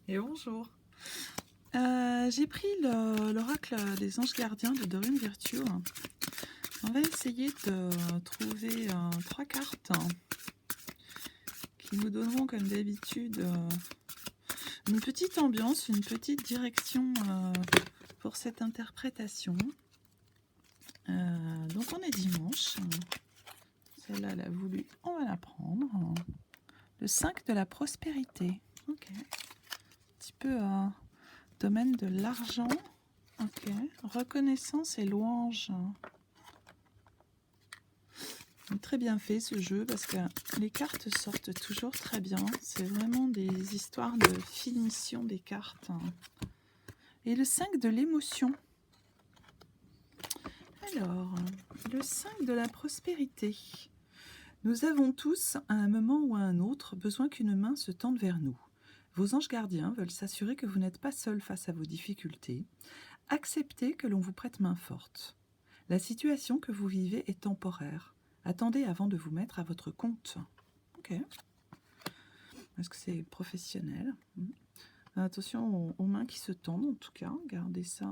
Et bonjour. J'ai pris l'oracle des anges gardiens de Dorine Virtue. On va essayer de trouver trois cartes qui nous donneront, comme d'habitude, une petite ambiance, une petite direction pour cette interprétation. Donc on est dimanche. Celle-là, elle a voulu, on va la prendre. Le 5 de la prospérité. Ok. Un petit peu domaine de l'argent. Ok. Reconnaissance et louange. Très bien fait ce jeu parce que les cartes sortent toujours très bien. C'est vraiment des histoires de finition des cartes. Et le 5 de l'émotion. Alors, le 5 de la prospérité. Nous avons tous, à un moment ou à un autre, besoin qu'une main se tende vers nous. Vos anges gardiens veulent s'assurer que vous n'êtes pas seul face à vos difficultés. Acceptez que l'on vous prête main forte. La situation que vous vivez est temporaire. Attendez avant de vous mettre à votre compte. Ok. Est-ce que c'est professionnel? Attention aux mains qui se tendent, en tout cas. Gardez ça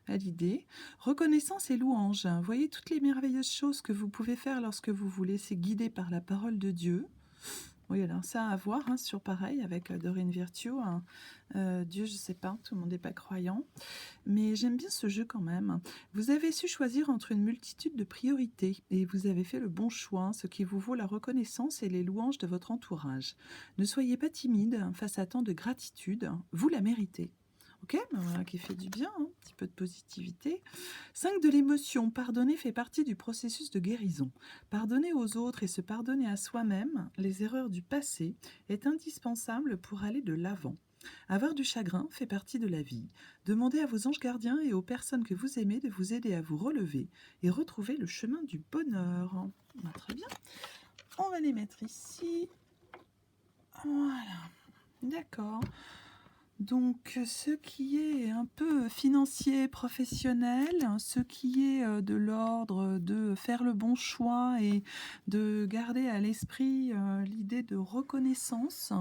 à l'idée. Reconnaissance et louange. Voyez toutes les merveilleuses choses que vous pouvez faire lorsque vous vous laissez guider par la parole de Dieu. Oui, alors ça à voir, sur pareil avec Dorine Virtue. Dieu, je ne sais pas, tout le monde n'est pas croyant. Mais j'aime bien ce jeu quand même. Vous avez su choisir entre une multitude de priorités et vous avez fait le bon choix, ce qui vous vaut la reconnaissance et les louanges de votre entourage. Ne soyez pas timide face à tant de gratitude, vous la méritez. Ok, ben voilà qui fait du bien, un petit peu de positivité. 5 de l'émotion. Pardonner fait partie du processus de guérison. Pardonner aux autres et se pardonner à soi-même les erreurs du passé est indispensable pour aller de l'avant. Avoir du chagrin fait partie de la vie. Demandez à vos anges gardiens et aux personnes que vous aimez de vous aider à vous relever et retrouver le chemin du bonheur. Très bien. On va les mettre ici. Voilà. D'accord. Donc, ce qui est un peu financier, professionnel, ce qui est de l'ordre de faire le bon choix et de garder à l'esprit l'idée de reconnaissance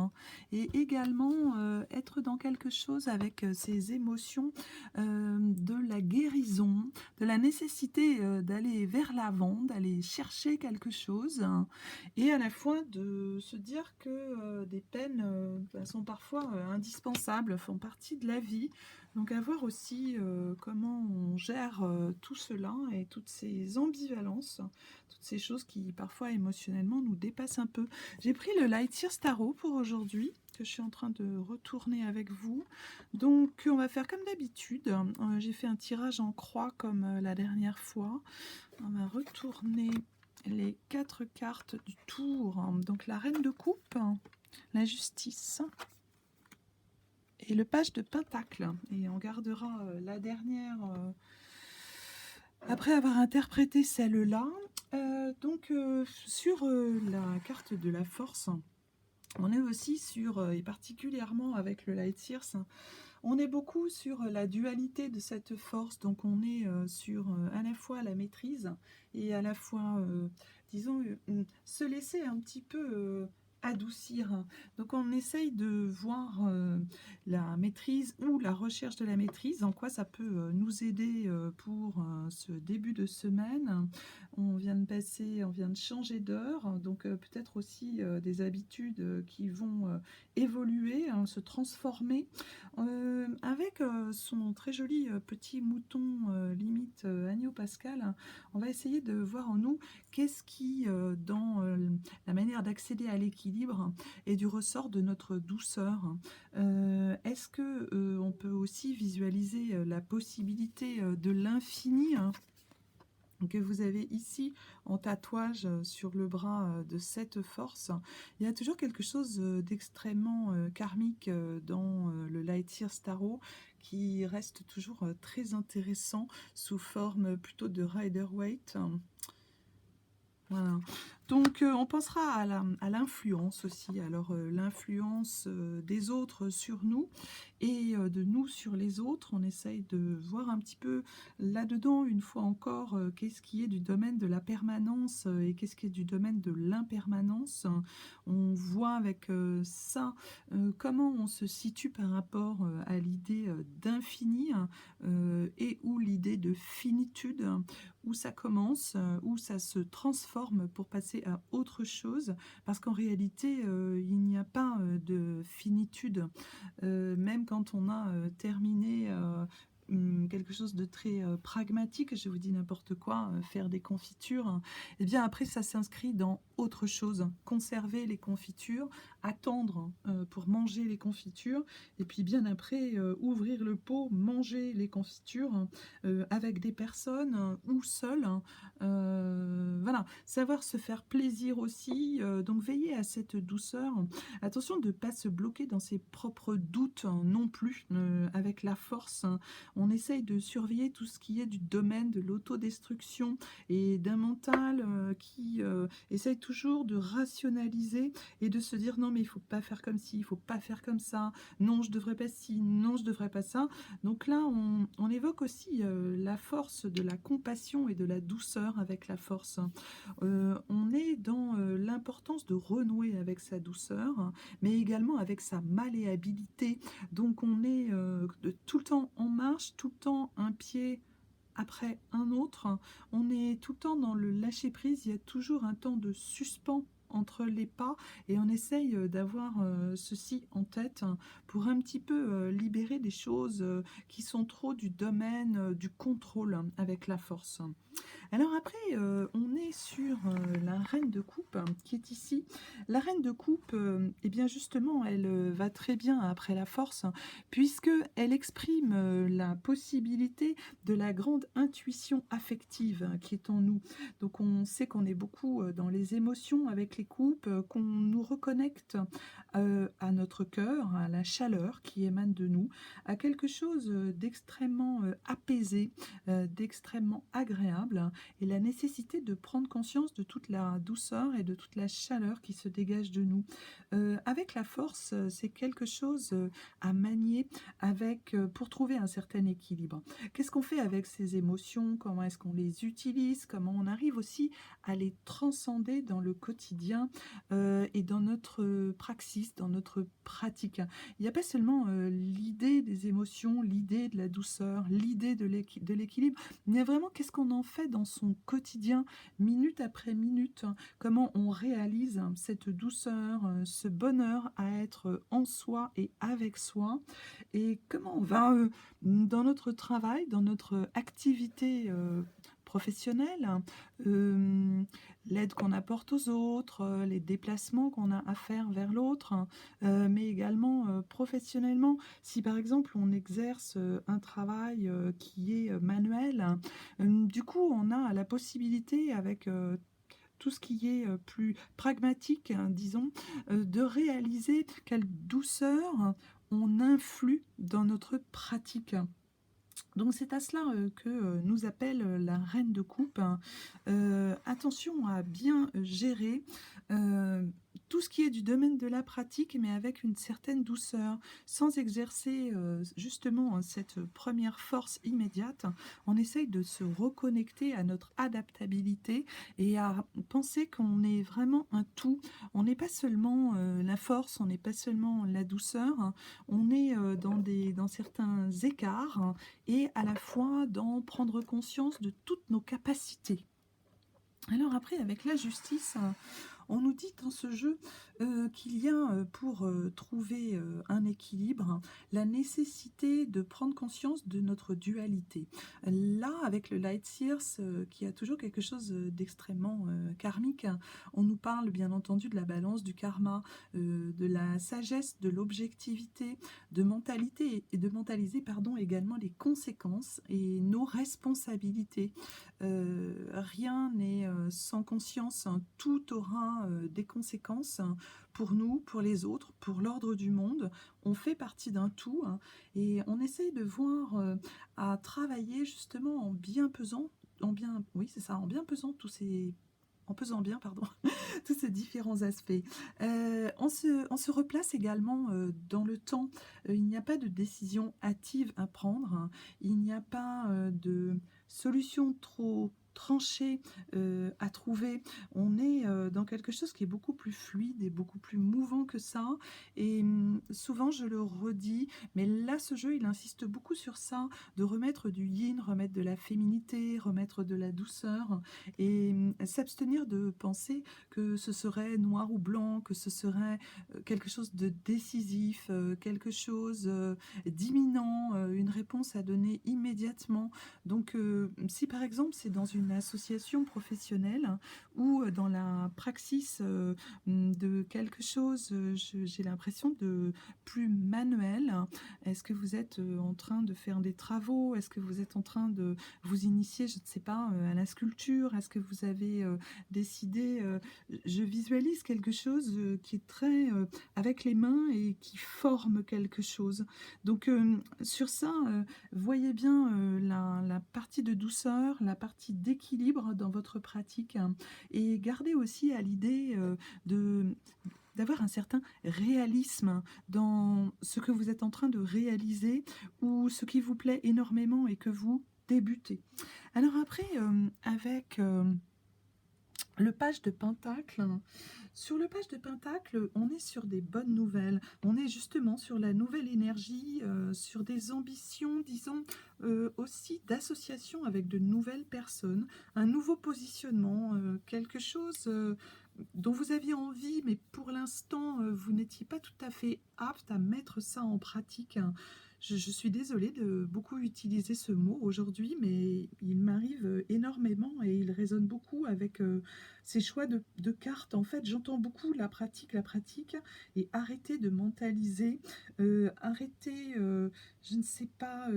et également être dans quelque chose avec ces émotions de la guérison, de la nécessité d'aller vers l'avant, d'aller chercher quelque chose et à la fois de se dire que des peines sont parfois indispensables, font partie de la vie. Donc à voir aussi comment on gère tout cela et toutes ces ambivalences, toutes ces choses qui parfois émotionnellement nous dépassent un peu. J'ai pris le Light Year Tarot pour aujourd'hui, que je suis en train de retourner avec vous. Donc on va faire comme d'habitude. J'ai fait un tirage en croix comme la dernière fois. On va retourner les 4 cartes du tour. Donc la reine de coupe, la justice et le page de pentacle. Et on gardera la dernière après avoir interprété celle-là. Sur la carte de la force, on est aussi sur, et particulièrement avec le Light Years, on est beaucoup sur la dualité de cette force. Donc on est sur à la fois la maîtrise et à la fois, disons, se laisser un petit peu adoucir. Donc on essaye de voir la maîtrise ou la recherche de la maîtrise, en quoi ça peut nous aider pour ce début de semaine. On vient de passer, on vient de changer d'heure, donc peut-être aussi des habitudes qui vont évoluer, se transformer. Avec son très joli petit mouton limite agneau pascal, on va essayer de voir en nous qu'est-ce qui, dans la manière d'accéder à l'équilibre, est du ressort de notre douceur. Est-ce que on peut aussi visualiser la possibilité de l'infini, que vous avez ici en tatouage sur le bras de cette force? Il y a toujours quelque chose d'extrêmement karmique dans le Light Years Tarot, qui reste toujours très intéressant sous forme plutôt de Rider-Waite. Voilà. Donc, on pensera à l'influence aussi. Alors, l'influence des autres sur nous et de nous sur les autres. On essaye de voir un petit peu là-dedans, une fois encore, qu'est-ce qui est du domaine de la permanence et qu'est-ce qui est du domaine de l'impermanence. On voit avec ça comment on se situe par rapport à l'idée d'infini et ou l'idée de finitude, où ça commence, où ça se transforme pour passer à autre chose, parce qu'en réalité, il n'y a pas de finitude. Même quand on a terminé quelque chose de très pragmatique, je vous dis n'importe quoi, faire des confitures, hein, et bien après ça s'inscrit dans autre chose, conserver les confitures, attendre pour manger les confitures, et puis bien après ouvrir le pot, manger les confitures avec des personnes ou seul, hein. Voilà, savoir se faire plaisir aussi, donc veiller à cette douceur. Attention de ne pas se bloquer dans ses propres doutes hein, non plus, avec la force, hein. On essaye de surveiller tout ce qui est du domaine de l'autodestruction et d'un mental qui essaye toujours de rationaliser et de se dire non mais il faut pas faire comme ci, il faut pas faire comme ça, non je devrais pas ci, non je devrais pas ça. Donc là on évoque aussi la force de la compassion et de la douceur avec la force. On est dans l'importance de renouer avec sa douceur, hein, mais également avec sa malléabilité. Donc on est tout le temps en marche, tout le temps un pied après un autre. On est tout le temps dans le lâcher-prise, il y a toujours un temps de suspens entre les pas et on essaye d'avoir ceci en tête hein, pour un petit peu libérer des choses qui sont trop du domaine du contrôle hein, avec la force. Alors après, on est sur la reine de coupe qui est ici. La reine de coupe, eh bien justement, elle va très bien après la force, puisque elle exprime la possibilité de la grande intuition affective qui est en nous. Donc on sait qu'on est beaucoup dans les émotions avec les coupes, qu'on nous reconnecte à notre cœur, à la chaleur qui émane de nous, à quelque chose d'extrêmement apaisé, d'extrêmement agréable et la nécessité de prendre conscience de toute la douceur et de toute la chaleur qui se dégage de nous. Avec la force, c'est quelque chose à manier avec, pour trouver un certain équilibre. Qu'est-ce qu'on fait avec ces émotions? Comment est-ce qu'on les utilise? Comment on arrive aussi à les transcender dans le quotidien et dans notre praxis, dans notre pratique? Il n'y a pas seulement l'idée des émotions, l'idée de la douceur, l'idée de l'équilibre, mais vraiment qu'est-ce qu'on en fait dans son quotidien, minute après minute, hein, comment on réalise cette douceur, ce bonheur à être en soi et avec soi, et comment on va dans notre travail, dans notre activité professionnelle, l'aide qu'on apporte aux autres, les déplacements qu'on a à faire vers l'autre, mais également professionnellement. Si par exemple on exerce un travail qui est manuel, du coup on a la possibilité avec tout ce qui est plus pragmatique, hein, disons, de réaliser quelle douceur on influe dans notre pratique. Donc c'est à cela que nous appelle la reine de coupe, hein. Attention à bien gérer euh, tout ce qui est du domaine de la pratique, mais avec une certaine douceur, sans exercer justement cette première force immédiate. On essaye de se reconnecter à notre adaptabilité et à penser qu'on est vraiment un tout. On n'est pas seulement la force, on n'est pas seulement la douceur, hein. On est dans certains écarts, hein, et à la fois d'en prendre conscience de toutes nos capacités. Alors après, avec la justice, on nous dit dans ce jeu qu'il y a, pour trouver un équilibre, la nécessité de prendre conscience de notre dualité. Là, avec le Light Years, qui a toujours quelque chose d'extrêmement karmique, hein, on nous parle bien entendu de la balance du karma, de la sagesse, de l'objectivité, de mentalité et de mentaliser pardon, également les conséquences et nos responsabilités. Rien n'est sans conscience, hein, tout aura des conséquences hein, pour nous, pour les autres, pour l'ordre du monde. On fait partie d'un tout hein, et on essaye de voir à travailler justement en bien pesant, oui c'est ça, en bien pesant tous ces en pesant bien, pardon, tous ces différents aspects. On se replace également, dans le temps. Il n'y a pas de décision hâtive à prendre, hein. Il n'y a pas, de solution trop tranchée, à trouver. On est, dans quelque chose qui est beaucoup plus fluide et beaucoup plus mouvant que ça et souvent je le redis, mais là, ce jeu, il insiste beaucoup sur ça, de remettre du yin, remettre de la féminité, remettre de la douceur et s'abstenir de penser que ce serait noir ou blanc, que ce serait, quelque chose de décisif, quelque chose, d'imminent, une réponse à donner immédiatement. Donc, si par exemple c'est dans une association professionnelle hein, ou, dans la praxis, de quelque chose, j'ai l'impression de plus manuel. Est-ce que vous êtes, en train de faire des travaux? Est-ce que vous êtes en train de vous initier, je ne sais pas, à la sculpture? Est-ce que vous avez, décidé, je visualise quelque chose, qui est très, avec les mains et qui forme quelque chose. Donc, sur ça, voyez bien, la partie de douceur, la partie d'équilibre dans votre pratique, hein, et gardez aussi à l'idée, de d'avoir un certain réalisme dans ce que vous êtes en train de réaliser ou ce qui vous plaît énormément et que vous débutez. Alors après, avec, le page de Pentacle, sur le page de Pentacle, on est sur des bonnes nouvelles. On est justement sur la nouvelle énergie, sur des ambitions, disons, aussi d'association avec de nouvelles personnes, un nouveau positionnement, quelque chose dont vous aviez envie, mais pour l'instant, vous n'étiez pas tout à fait apte à mettre ça en pratique. Je suis désolée de beaucoup utiliser ce mot aujourd'hui, mais il m'arrive énormément et il résonne beaucoup avec ces choix de cartes. En fait, j'entends beaucoup la pratique, et arrêtez de mentaliser, arrêtez, je ne sais pas,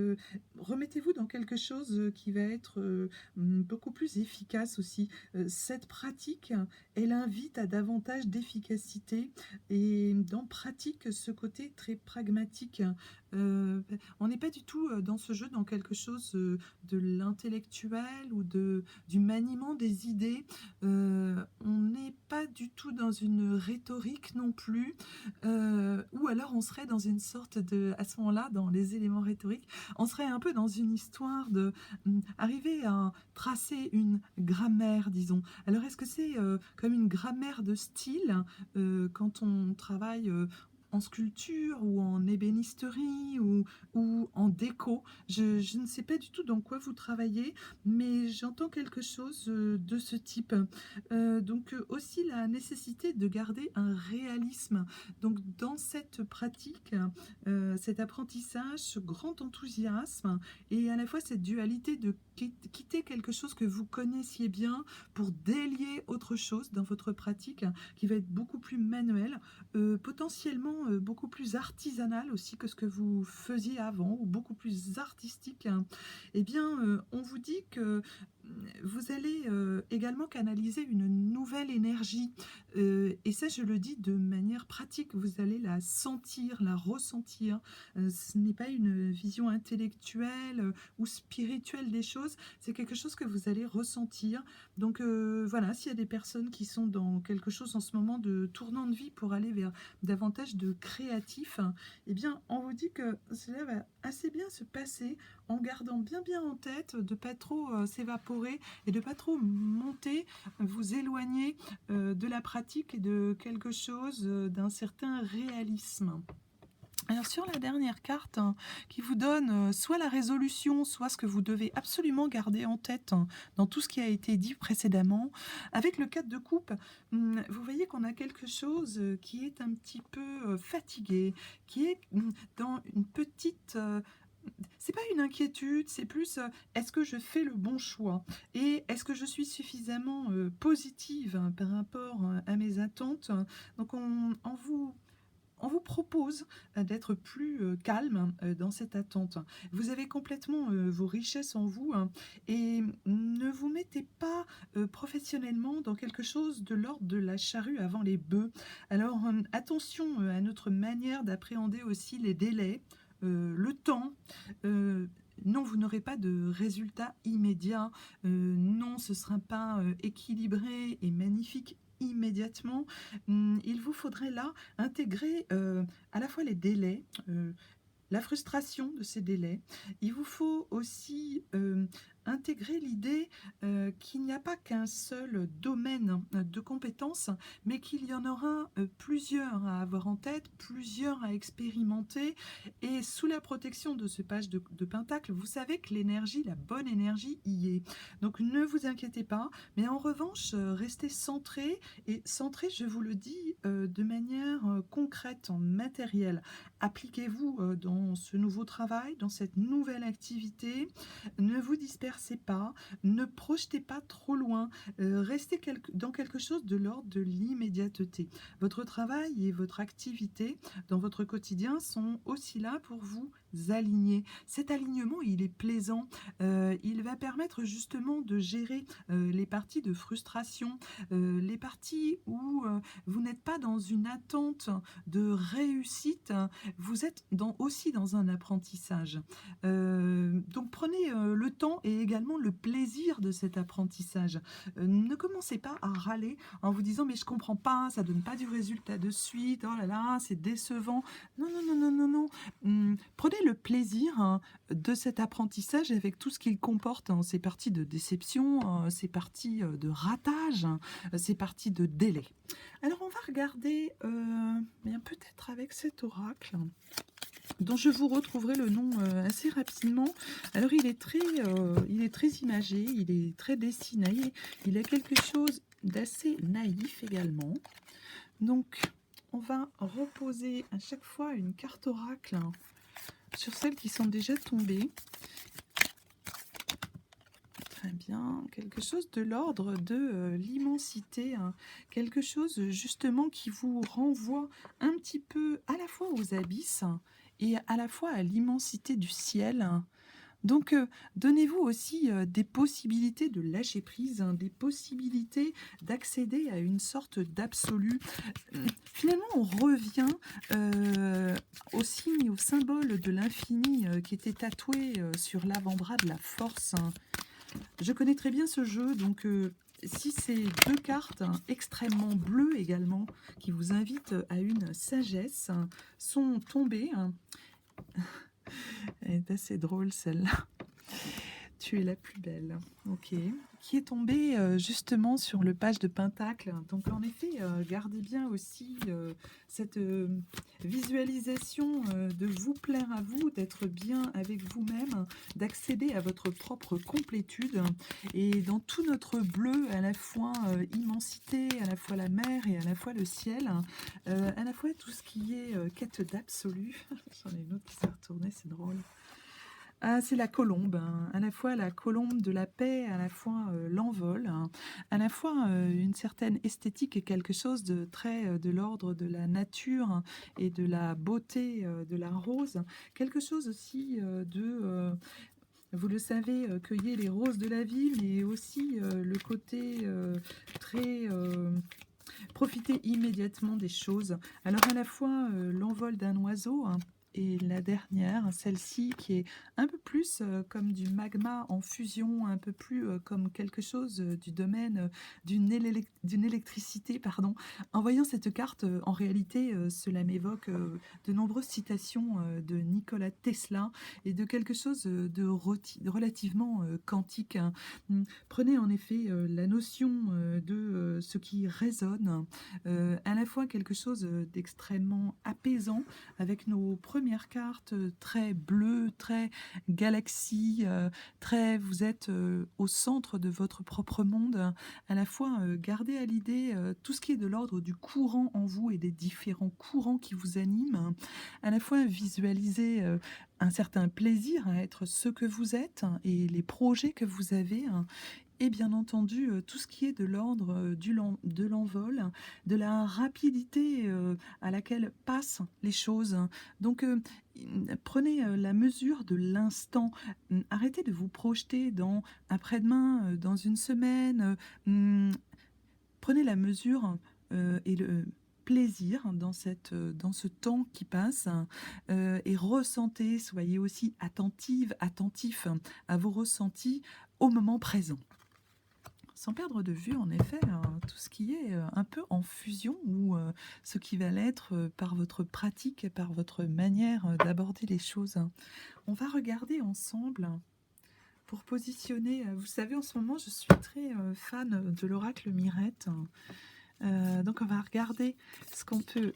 remettez-vous dans quelque chose qui va être beaucoup plus efficace aussi. Cette pratique, elle invite à davantage d'efficacité et dans pratique ce côté très pragmatique. On n'est pas du tout dans ce jeu dans quelque chose de l'intellectuel ou du maniement des idées. On n'est pas du tout dans une rhétorique non plus, ou alors on serait dans une sorte de, à ce moment-là, dans les éléments rhétoriques, on serait un peu dans une histoire de arriver à tracer une grammaire, disons. Alors est-ce que c'est comme une grammaire de style quand on travaille en sculpture ou en ébénisterie ou en déco? Je ne sais pas du tout dans quoi vous travaillez, mais j'entends quelque chose de ce type. Donc aussi la nécessité de garder un réalisme. Donc dans cette pratique, cet apprentissage, ce grand enthousiasme et à la fois cette dualité de quitter quelque chose que vous connaissiez bien pour délier autre chose dans votre pratique qui va être beaucoup plus manuel, potentiellement beaucoup plus artisanal aussi que ce que vous faisiez avant ou beaucoup plus artistique, hein. Eh bien, on vous dit que vous allez également canaliser une nouvelle énergie. Et ça, je le dis de manière pratique. Vous allez la sentir, la ressentir. Ce n'est pas une vision intellectuelle ou spirituelle des choses. C'est quelque chose que vous allez ressentir. Donc voilà, s'il y a des personnes qui sont dans quelque chose en ce moment de tournant de vie pour aller vers davantage de créatif, eh bien, on vous dit que cela va assez bien se passer en gardant bien en tête de pas trop s'évaporer et de pas trop monter, vous éloigner de la pratique et de quelque chose d'un certain réalisme. Alors sur la dernière carte hein, qui vous donne soit la résolution, soit ce que vous devez absolument garder en tête hein, dans tout ce qui a été dit précédemment, avec le 4 de coupe, vous voyez qu'on a quelque chose qui est un petit peu fatigué, qui est dans une petite... c'est pas une inquiétude, c'est plus est-ce que je fais le bon choix et est-ce que je suis suffisamment positive hein, par rapport à mes attentes. Donc on vous propose d'être plus calme dans cette attente. Vous avez complètement vos richesses en vous hein, et ne vous mettez pas professionnellement dans quelque chose de l'ordre de la charrue avant les bœufs. Alors attention à notre manière d'appréhender aussi les délais, le temps. non, vous n'aurez pas de résultat immédiat. Non, ce ne sera pas équilibré et magnifique immédiatement. Il vous faudrait là intégrer à la fois les délais, la frustration de ces délais. Il vous faut aussi intégrer l'idée qu'il n'y a pas qu'un seul domaine de compétences, mais qu'il y en aura plusieurs à avoir en tête, plusieurs à expérimenter. Et sous la protection de ce page de Pentacle, vous savez que l'énergie, la bonne énergie y est. Donc ne vous inquiétez pas, mais en revanche, restez centré, et centré, je vous le dis, de manière concrète, matérielle. Appliquez-vous dans ce nouveau travail, dans cette nouvelle activité. Ne vous dispersez pas, ne projetez pas trop loin, restez dans quelque chose de l'ordre de l'immédiateté. Votre travail et votre activité dans votre quotidien sont aussi là pour vous aligner. Cet alignement, il est plaisant, il va permettre justement de gérer les parties de frustration, les parties où vous n'êtes pas dans une attente de réussite, vous êtes aussi dans un apprentissage. Donc prenez le temps et également le plaisir de cet apprentissage. Ne commencez pas à râler en vous disant mais je comprends pas, ça donne pas du résultat de suite, oh là là, c'est décevant. Non, non, non, non, non, non. Prenez le plaisir de cet apprentissage avec tout ce qu'il comporte. Ces parties de déception, ces parties de ratage, ces parties de délai. Alors on va regarder, bien peut-être avec cet oracle, dont je vous retrouverai le nom assez rapidement. Alors il est très imagé, il est très dessiné, il a quelque chose d'assez naïf également. Donc on va reposer à chaque fois une carte oracle sur celles qui sont déjà tombées. Très bien, quelque chose de l'ordre de l'immensité, hein. Quelque chose justement qui vous renvoie un petit peu à la fois aux abysses et à la fois à l'immensité du ciel. Donc, donnez-vous aussi des possibilités de lâcher prise, hein, des possibilités d'accéder à une sorte d'absolu. Finalement, on revient au signe, au symbole de l'infini qui était tatoué sur l'avant-bras de la force, hein. Je connais très bien ce jeu, donc si ces deux cartes extrêmement bleues également, qui vous invitent à une sagesse, sont tombées, elle est assez drôle celle-là. Tu es la plus belle. Ok. Qui est tombée justement sur le page de Pentacle. Donc en effet, gardez bien aussi cette visualisation de vous plaire à vous, d'être bien avec vous-même, d'accéder à votre propre complétude. Et dans tout notre bleu, à la fois immensité, à la fois la mer et à la fois le ciel, à la fois tout ce qui est quête d'absolu. J'en ai une autre qui s'est retournée, c'est drôle. Ah, c'est la colombe, hein. À la fois la colombe de la paix, à la fois l'envol, hein. À la fois une certaine esthétique et quelque chose de très de l'ordre de la nature, hein, et de la beauté de la rose. Quelque chose aussi vous le savez, cueillez les roses de la vie, mais aussi le côté très... profiter immédiatement des choses. Alors à la fois l'envol d'un oiseau, hein, et la dernière, celle-ci, qui est un peu plus comme du magma en fusion, un peu plus comme quelque chose du domaine d'une électricité, pardon. En voyant cette carte, en réalité, cela m'évoque de nombreuses citations de Nikola Tesla et de quelque chose de relativement quantique, hein. Prenez en effet la notion de ce qui résonne, à la fois quelque chose d'extrêmement apaisant, avec nos premières cartes très bleues, très galaxie, vous êtes au centre de votre propre monde. À la fois, gardez à l'idée tout ce qui est de l'ordre du courant en vous et des différents courants qui vous animent. À la fois, visualisez un certain plaisir à être ce que vous êtes, hein, et les projets que vous avez, hein. Et bien entendu, tout ce qui est de l'ordre de l'envol, de la rapidité à laquelle passent les choses. Donc, prenez la mesure de l'instant. Arrêtez de vous projeter dans après-demain, dans une semaine. Prenez la mesure et plaisir dans ce temps qui passe, et ressentez, soyez aussi attentif à vos ressentis au moment présent. Sans perdre de vue, en effet, tout ce qui est un peu en fusion ou ce qui va l'être par votre pratique et par votre manière d'aborder les choses. On va regarder ensemble pour positionner. Vous savez, en ce moment, je suis très fan de l'oracle Mirette. Donc, on va regarder ce qu'on peut,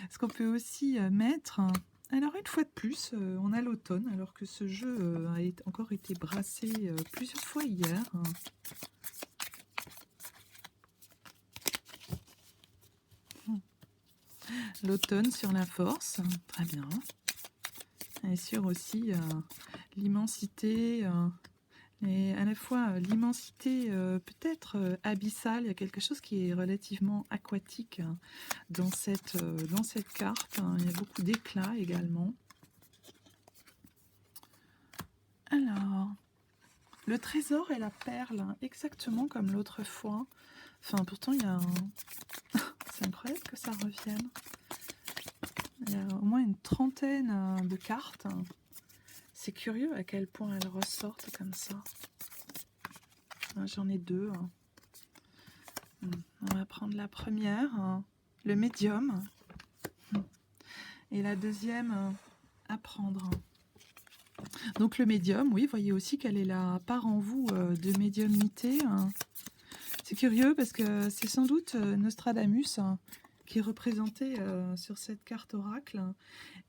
ce qu'on peut aussi mettre. Alors, une fois de plus, on a l'automne, alors que ce jeu encore été brassé plusieurs fois hier. L'automne sur la force, très bien. Et sur aussi l'immensité, et à la fois l'immensité peut-être abyssale. Il y a quelque chose qui est relativement aquatique dans cette carte. Il y a beaucoup d'éclat également. Alors, le trésor et la perle, exactement comme l'autre fois. Enfin, pourtant, il y a un... C'est incroyable que ça revienne. Il y a au moins une trentaine de cartes. C'est curieux à quel point elles ressortent comme ça. J'en ai deux. On va prendre la première, le médium. Et la deuxième, à prendre. Donc le médium, oui, voyez aussi quelle est la part en vous de médiumnité. C'est curieux parce que c'est sans doute Nostradamus qui est représenté sur cette carte oracle.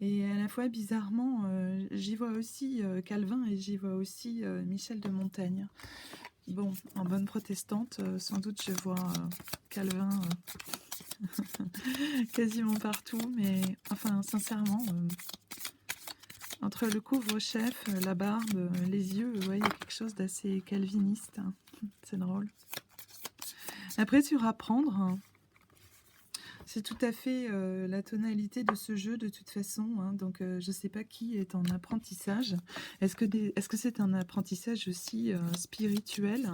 Et à la fois, bizarrement, j'y vois aussi Calvin et j'y vois aussi Michel de Montaigne. Bon, en bonne protestante, sans doute je vois Calvin quasiment partout, mais enfin, sincèrement, entre le couvre-chef, la barbe, les yeux, ouais, il y a quelque chose d'assez calviniste. C'est drôle. Après, sur apprendre, c'est tout à fait la tonalité de ce jeu de toute façon. Donc, je ne sais pas qui est en apprentissage. Est-ce que c'est un apprentissage aussi spirituel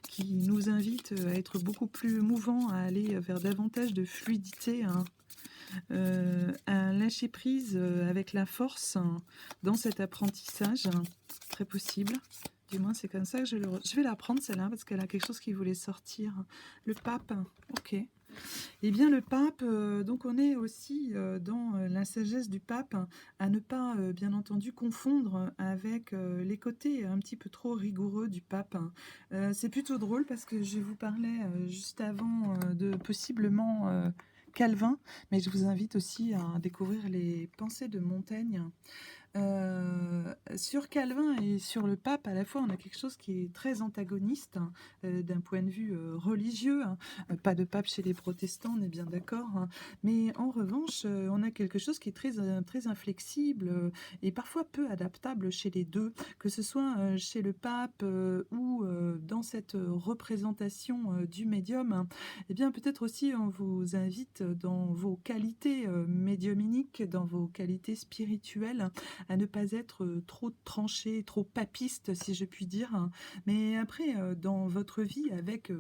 qui nous invite à être beaucoup plus mouvant, à aller vers davantage de fluidité, à lâcher prise avec la force dans cet apprentissage, très possible. Du moins, c'est comme ça que je vais la prendre, celle-là, parce qu'elle a quelque chose qui voulait sortir. Le pape, ok. Eh bien, le pape, donc on est aussi dans la sagesse du pape, à ne pas, bien entendu, confondre avec les côtés un petit peu trop rigoureux du pape. C'est plutôt drôle parce que je vous parlais juste avant de possiblement Calvin, mais je vous invite aussi à découvrir les pensées de Montaigne. Sur Calvin et sur le pape, à la fois, on a quelque chose qui est très antagoniste d'un point de vue religieux. Pas de pape chez les protestants, on est bien d'accord. Mais en revanche, on a quelque chose qui est très inflexible et parfois peu adaptable chez les deux, que ce soit chez le pape ou dans cette représentation du médium. Eh bien, peut-être aussi, on vous invite dans vos qualités médiumniques, dans vos qualités spirituelles, à ne pas être trop tranché, trop papiste, si je puis dire. Mais après, dans votre vie, avec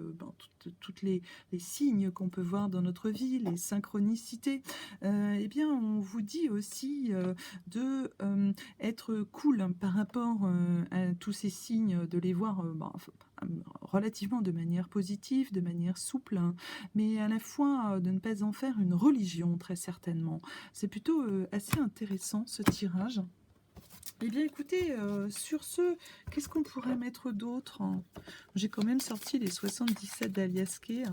toutes les signes qu'on peut voir dans notre vie, les synchronicités, eh bien, on vous dit aussi de être cool par rapport à tous ces signes, de les voir relativement de manière positive, de manière souple, mais à la fois de ne pas en faire une religion, très certainement. C'est plutôt assez intéressant, ce tirage. Eh bien, écoutez, sur ce, qu'est-ce qu'on pourrait mettre d'autre? J'ai quand même sorti les 77 d'Aliasqué.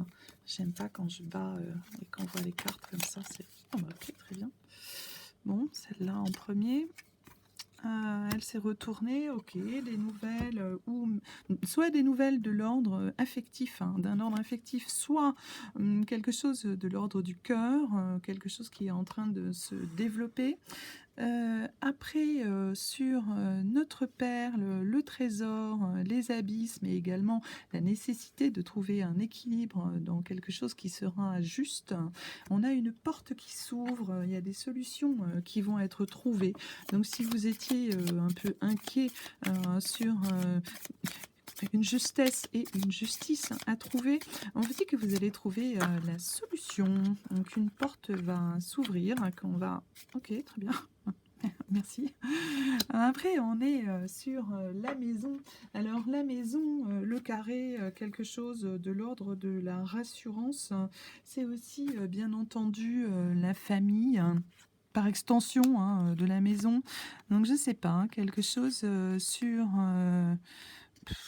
J'aime pas quand je bats et qu'on voit les cartes comme ça. Oh, bah, ok, très bien. Bon, celle-là en premier. Elle s'est retournée, ok, des nouvelles, ou soit des nouvelles de l'ordre affectif, d'un ordre affectif, soit quelque chose de l'ordre du cœur, quelque chose qui est en train de se développer. Après, sur notre perle, le trésor, les abysses, mais également la nécessité de trouver un équilibre dans quelque chose qui sera juste, on a une porte qui s'ouvre, il y a des solutions qui vont être trouvées. Donc si vous étiez un peu inquiet sur une justesse et une justice à trouver. On vous dit que vous allez trouver la solution. Donc une porte va s'ouvrir, qu'on va... Ok, très bien. Merci. Après, on est sur la maison. Alors, la maison, le carré, quelque chose de l'ordre de la rassurance. C'est aussi, bien entendu, la famille, hein, par extension hein, de la maison. Donc, je ne sais pas, hein, quelque chose sur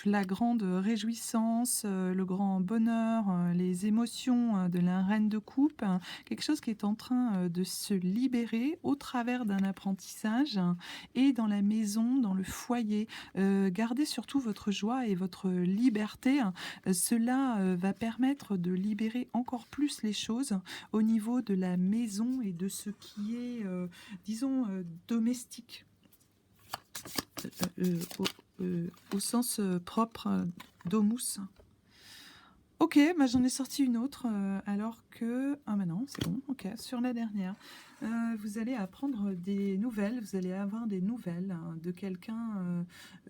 la grande réjouissance, le grand bonheur, les émotions de la reine de coupe, hein, quelque chose qui est en train de se libérer au travers d'un apprentissage hein, et dans la maison, dans le foyer. Gardez surtout votre joie et votre liberté. Hein. Cela va permettre de libérer encore plus les choses au niveau de la maison et de ce qui est, disons, domestique. Au sens propre d'homus. Ok, bah j'en ai sorti une autre alors que... Ah bah non, c'est bon, ok, sur la dernière. Vous allez apprendre des nouvelles, vous allez avoir des nouvelles hein, de quelqu'un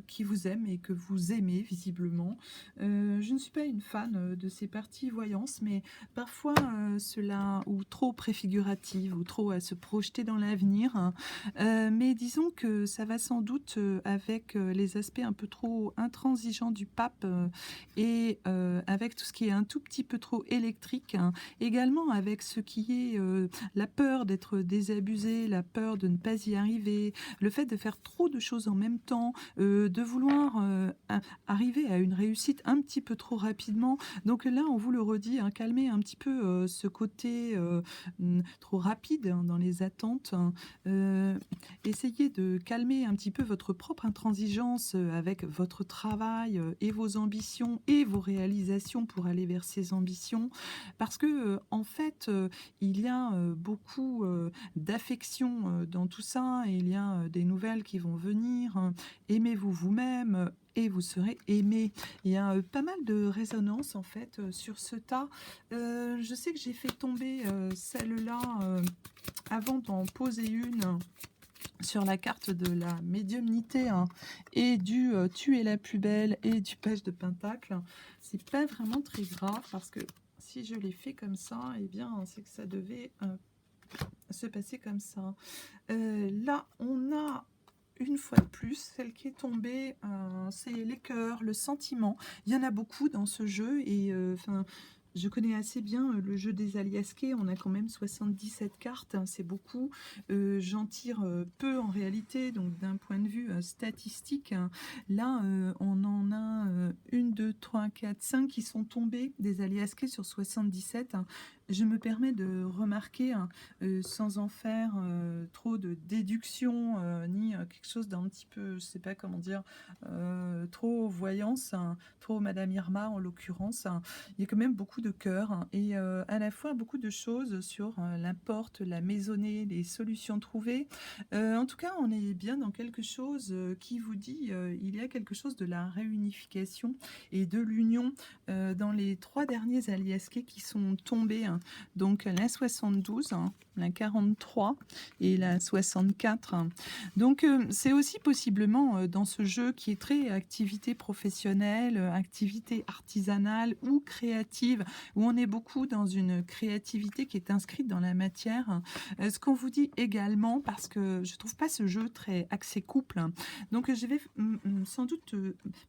qui vous aime et que vous aimez visiblement. Je ne suis pas une fan de ces parties voyance, mais parfois cela, ou trop préfigurative, ou trop à se projeter dans l'avenir. Hein. Mais disons que ça va sans doute avec les aspects un peu trop intransigeants du pape et avec tout ce qui est un tout petit peu trop électrique, hein. Également avec ce qui est la peur d'être désabusé, la peur de ne pas y arriver, le fait de faire trop de choses en même temps, de vouloir arriver à une réussite un petit peu trop rapidement. Donc là, on vous le redit, hein, calmez un petit peu ce côté trop rapide hein, dans les attentes. Hein. Essayez de calmer un petit peu votre propre intransigeance avec votre travail et vos ambitions et vos réalisations pour aller vers ces ambitions. Parce que, en fait, il y a beaucoup d'affection dans tout ça, et il y a des nouvelles qui vont venir. Aimez-vous vous-même et vous serez aimé. Il y a pas mal de résonance en fait sur ce tas. Je sais que j'ai fait tomber celle-là avant d'en poser une sur la carte de la médiumnité hein, et du tu es la plus belle et du page de pentacle. C'est pas vraiment très grave parce que si je l'ai fait comme ça, eh bien c'est que ça devait se passer comme ça. Là, on a une fois de plus, celle qui est tombée, c'est les cœurs, le sentiment. Il y en a beaucoup dans ce jeu et je connais assez bien le jeu des Aliasqués. On a quand même 77 cartes, hein, c'est beaucoup. J'en tire peu en réalité, donc d'un point de vue statistique. Hein, là, on en a 1, 2, 3, 4, 5 qui sont tombés des Aliasqués sur 77. Hein. Je me permets de remarquer, hein, sans en faire trop de déduction, ni quelque chose d'un petit peu, je ne sais pas comment dire, trop voyance, hein, trop Madame Irma en l'occurrence. Hein. Il y a quand même beaucoup de cœur hein, et à la fois beaucoup de choses sur la porte, la maisonnée, les solutions trouvées. En tout cas, on est bien dans quelque chose qui vous dit il y a quelque chose de la réunification et de l'union dans les 3 derniers aliasqués qui sont tombés. Hein. Donc la 72, hein, la 43 et la 64. Hein. Donc c'est aussi possiblement dans ce jeu qui est très activité professionnelle, activité artisanale ou créative, où on est beaucoup dans une créativité qui est inscrite dans la matière. Ce qu'on vous dit également, parce que je trouve pas ce jeu très axé couple, hein. Donc je vais sans doute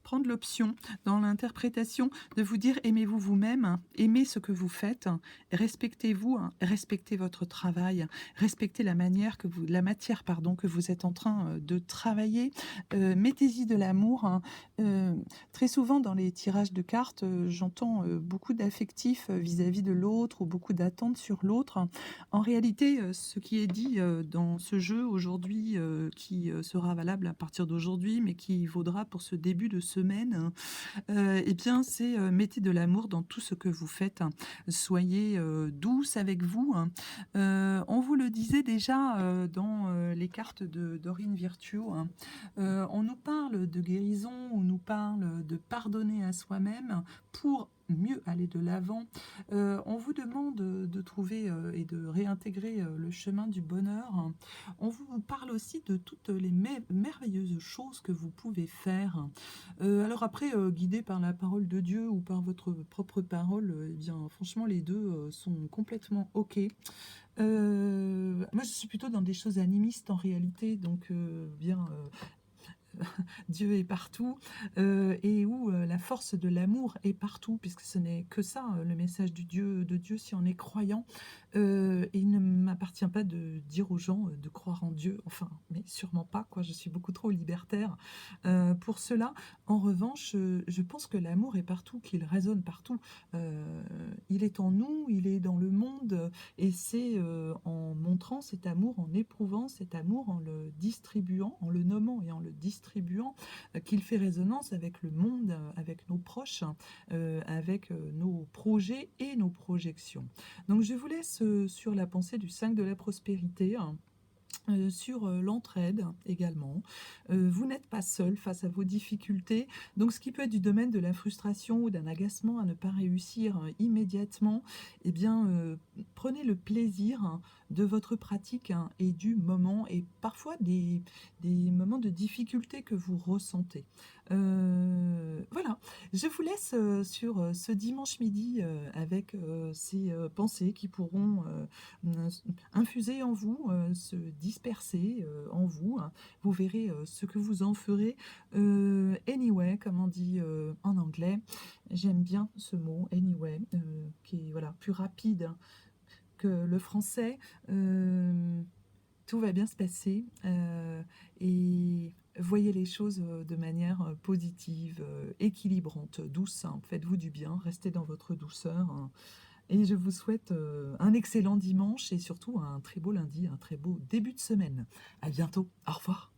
prendre l'option dans l'interprétation de vous dire aimez-vous vous-même, hein, aimez ce que vous faites, hein, respectez-vous, hein, respectez votre travail, respectez la manière que vous, la matière pardon que vous êtes en train de travailler, mettez-y de l'amour. Hein. Très souvent dans les tirages de cartes, j'entends beaucoup d'affectifs vis-à-vis de l'autre ou beaucoup d'attentes sur l'autre. En réalité, ce qui est dit dans ce jeu aujourd'hui, qui sera valable à partir d'aujourd'hui, mais qui vaudra pour ce début de semaine, eh bien, c'est mettez de l'amour dans tout ce que vous faites. Hein. Soyez douce avec vous. Hein. On vous le disait déjà dans les cartes de Dorine Virtuo. Hein. On nous parle de guérison, on nous parle de pardonner à soi-même pour mieux aller de l'avant. On vous demande de trouver et de réintégrer le chemin du bonheur. On vous parle aussi de toutes les merveilleuses choses que vous pouvez faire. Alors après, guidé par la parole de Dieu ou par votre propre parole, eh bien, franchement, les deux sont complètement OK. Moi, je suis plutôt dans des choses animistes en réalité, donc bien, Dieu est partout, et où la force de l'amour est partout, puisque ce n'est que ça, le message de Dieu, si on est croyant. Et il ne m'appartient pas de dire aux gens de croire en Dieu, enfin, mais sûrement pas, quoi. Je suis beaucoup trop libertaire pour cela. En revanche, je pense que l'amour est partout, qu'il résonne partout. Il est en nous, il est dans le monde, et c'est en montrant cet amour, en éprouvant cet amour, en le distribuant, en le nommant et en le distribuant, qu'il fait résonance avec le monde, avec nos proches, avec nos projets et nos projections. Donc je vous laisse sur la pensée du 5 de la prospérité, hein, sur l'entraide également. Vous n'êtes pas seul face à vos difficultés. Donc ce qui peut être du domaine de la frustration ou d'un agacement à ne pas réussir immédiatement, eh bien prenez le plaisir, hein, de votre pratique, hein, et du moment, et parfois des moments de difficulté que vous ressentez. Voilà, je vous laisse sur ce dimanche midi avec ces pensées qui pourront infuser en vous, se disperser en vous, hein. Vous verrez ce que vous en ferez. Anyway, comme on dit en anglais, j'aime bien ce mot, anyway, qui est voilà, plus rapide, hein, que le français. Tout va bien se passer, et voyez les choses de manière positive, équilibrante, douce, hein. Faites-vous du bien, restez dans votre douceur, hein. Et je vous souhaite un excellent dimanche et surtout un très beau lundi, un très beau début de semaine. À bientôt. Au revoir.